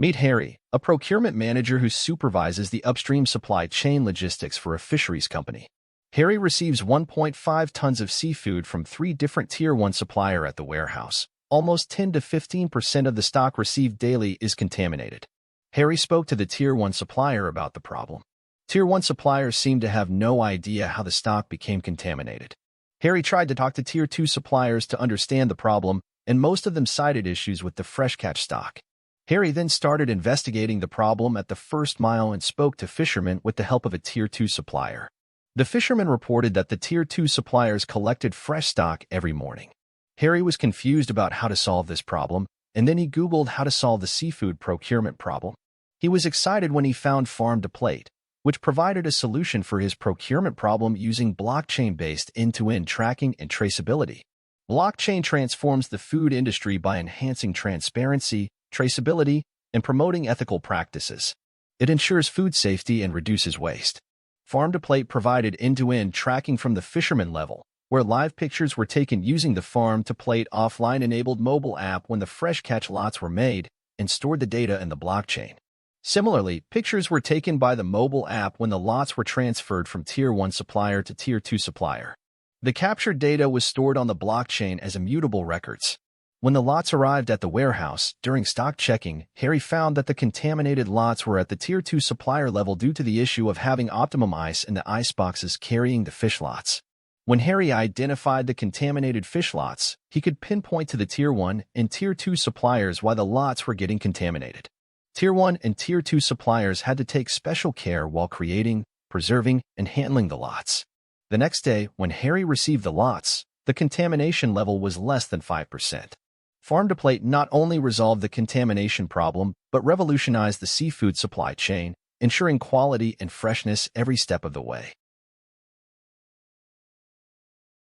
Meet Harry, a procurement manager who supervises the upstream supply chain logistics for a fisheries company. Harry receives 1.5 tons of seafood from 3 different Tier 1 suppliers at the warehouse. Almost 10 to 15% of the stock received daily is contaminated. Harry spoke to the Tier 1 supplier about the problem. Tier 1 suppliers seemed to have no idea how the stock became contaminated. Harry tried to talk to Tier 2 suppliers to understand the problem, and most of them cited issues with the fresh catch stock. Harry then started investigating the problem at the first mile and spoke to fishermen with the help of a Tier 2 supplier. The fisherman reported that the Tier 2 suppliers collected fresh stock every morning. Harry was confused about how to solve this problem, and then he Googled how to solve the seafood procurement problem. He was excited when he found Farm to Plate, which provided a solution for his procurement problem using blockchain-based end-to-end tracking and traceability. Blockchain transforms the food industry by enhancing transparency, traceability, and promoting ethical practices. It ensures food safety and reduces waste. Farm to Plate provided end-to-end tracking from the fisherman level, where live pictures were taken using the Farm to Plate offline-enabled mobile app when the fresh catch lots were made, and stored the data in the blockchain. Similarly, pictures were taken by the mobile app when the lots were transferred from Tier 1 supplier to Tier 2 supplier. The captured data was stored on the blockchain as immutable records. When the lots arrived at the warehouse, during stock checking, Harry found that the contaminated lots were at the Tier 2 supplier level due to the issue of having optimum ice in the ice boxes carrying the fish lots. When Harry identified the contaminated fish lots, he could pinpoint to the Tier 1 and Tier 2 suppliers why the lots were getting contaminated. Tier 1 and Tier 2 suppliers had to take special care while creating, preserving, and handling the lots. The next day, when Harry received the lots, the contamination level was less than 5%. Farm to Plate not only resolved the contamination problem, but revolutionized the seafood supply chain, ensuring quality and freshness every step of the way.